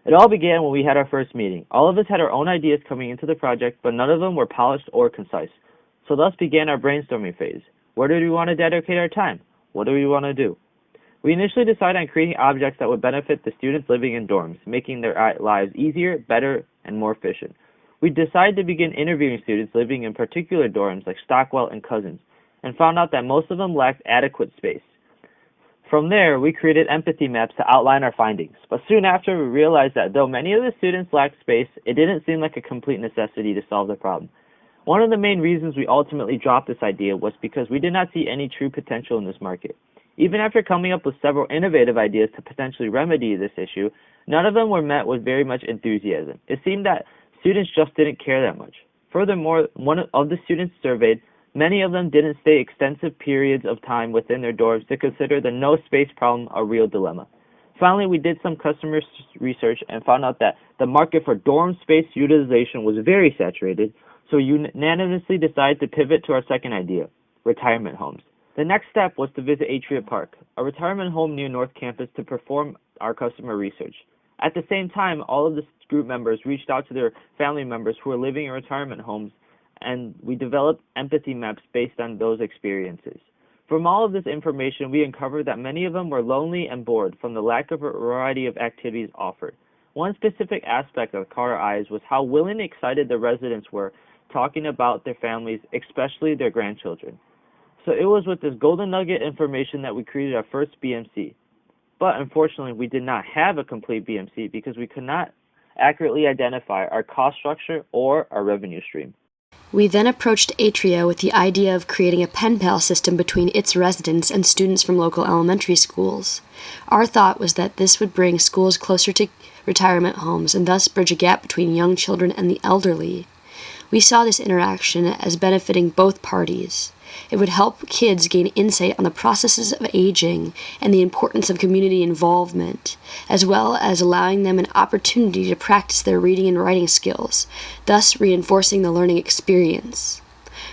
It all began when we had our first meeting. All of us had our own ideas coming into the project, but none of them were polished or concise. So thus began our brainstorming phase. Where do we want to dedicate our time? What do we want to do? We initially decided on creating objects that would benefit the students living in dorms, making their lives easier, better, and more efficient. We decided to begin interviewing students living in particular dorms like Stockwell and Cousins, and found out that most of them lacked adequate space. From there, we created empathy maps to outline our findings, but soon after we realized that though many of the students lacked space, it didn't seem like a complete necessity to solve the problem. One of the main reasons we ultimately dropped this idea was because we did not see any true potential in this market. Even after coming up with several innovative ideas to potentially remedy this issue, none of them were met with very much enthusiasm. It seemed that students just didn't care that much. Furthermore, one of the students surveyed, many of them didn't stay extensive periods of time within their dorms to consider the no space problem a real dilemma. Finally, we did some customer research and found out that the market for dorm space utilization was very saturated, so unanimously decided to pivot to our second idea, retirement homes. The next step was to visit Atria Park, a retirement home near North Campus, to perform our customer research. At the same time, all of the group members reached out to their family members who were living in retirement homes, and we developed empathy maps based on those experiences. From all of this information, we uncovered that many of them were lonely and bored from the lack of a variety of activities offered. One specific aspect that caught our eyes was how willing and excited the residents were talking about their families, especially their grandchildren. So it was with this golden nugget information that we created our first BMC. But unfortunately, we did not have a complete BMC because we could not accurately identify our cost structure or our revenue stream. We then approached Atria with the idea of creating a pen pal system between its residents and students from local elementary schools. Our thought was that this would bring schools closer to retirement homes and thus bridge a gap between young children and the elderly. We saw this interaction as benefiting both parties. It would help kids gain insight on the processes of aging and the importance of community involvement, as well as allowing them an opportunity to practice their reading and writing skills, thus reinforcing the learning experience.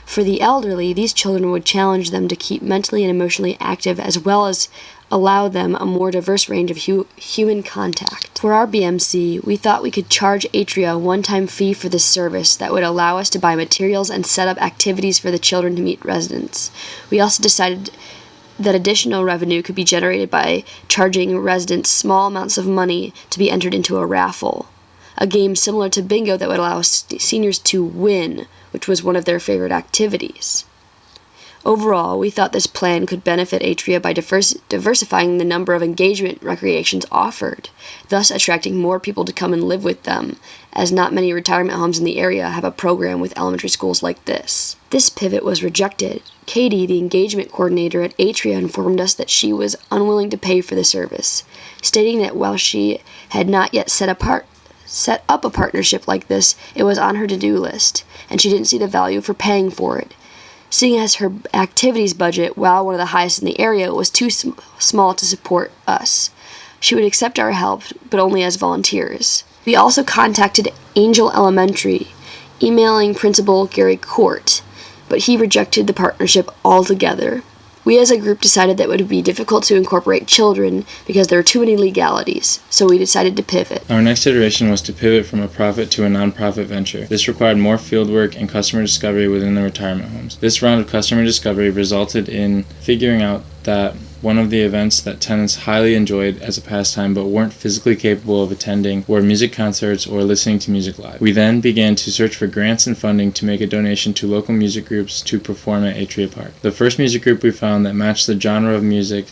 For the elderly, these children would challenge them to keep mentally and emotionally active, as well as allow them a more diverse range of human contact. For our BMC, we thought we could charge Atria a one-time fee for this service that would allow us to buy materials and set up activities for the children to meet residents. We also decided that additional revenue could be generated by charging residents small amounts of money to be entered into a raffle, a game similar to bingo that would allow seniors to win, which was one of their favorite activities. Overall, we thought this plan could benefit Atria by diversifying the number of engagement recreations offered, thus attracting more people to come and live with them, as not many retirement homes in the area have a program with elementary schools like this. This pivot was rejected. Katie, the engagement coordinator at Atria, informed us that she was unwilling to pay for the service, stating that while she had not yet set up a partnership like this, it was on her to-do list, and she didn't see the value for paying for it, seeing as her activities budget, while one of the highest in the area, was too small to support us. She would accept our help, but only as volunteers. We also contacted Angel Elementary, emailing Principal Gary Court, but he rejected the partnership altogether. We as a group decided that it would be difficult to incorporate children because there were too many legalities, so we decided to pivot. Our next iteration was to pivot from a profit to a nonprofit venture. This required more fieldwork and customer discovery within the retirement homes. This round of customer discovery resulted in figuring out that one of the events that tenants highly enjoyed as a pastime but weren't physically capable of attending were music concerts or listening to music live. We then began to search for grants and funding to make a donation to local music groups to perform at Atria Park. The first music group we found that matched the genre of music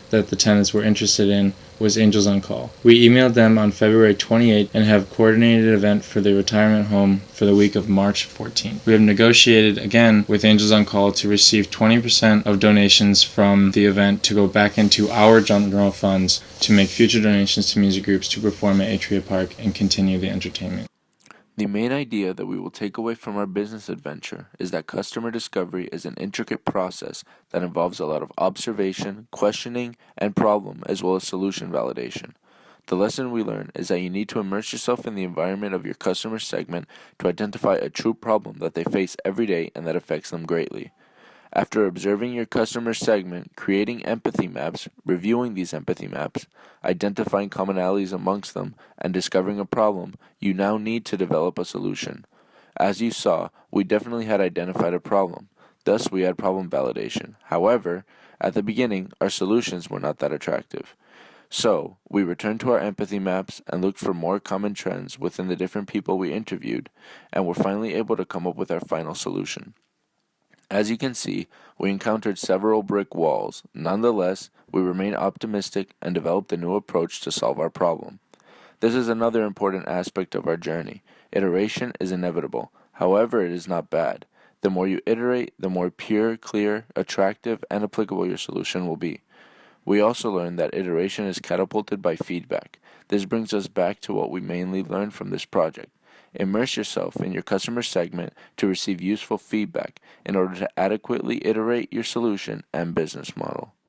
that the tenants were interested in was Angels on Call. We emailed them on February 28th and have coordinated an event for the retirement home for the week of March 14th. We have negotiated again with Angels on Call to receive 20% of donations from the event to go back into our general funds to make future donations to music groups to perform at Atria Park and continue the entertainment. The main idea that we will take away from our business adventure is that customer discovery is an intricate process that involves a lot of observation, questioning, and problem, as well as solution validation. The lesson we learn is that you need to immerse yourself in the environment of your customer segment to identify a true problem that they face every day and that affects them greatly. After observing your customer segment, creating empathy maps, reviewing these empathy maps, identifying commonalities amongst them, and discovering a problem, you now need to develop a solution. As you saw, we definitely had identified a problem. Thus, we had problem validation. However, at the beginning, our solutions were not that attractive. So, we returned to our empathy maps and looked for more common trends within the different people we interviewed, and were finally able to come up with our final solution. As you can see, we encountered several brick walls. Nonetheless, we remained optimistic and developed a new approach to solve our problem. This is another important aspect of our journey. Iteration is inevitable. However, it is not bad. The more you iterate, the more pure, clear, attractive, and applicable your solution will be. We also learned that iteration is catapulted by feedback. This brings us back to what we mainly learned from this project. Immerse yourself in your customer segment to receive useful feedback in order to adequately iterate your solution and business model.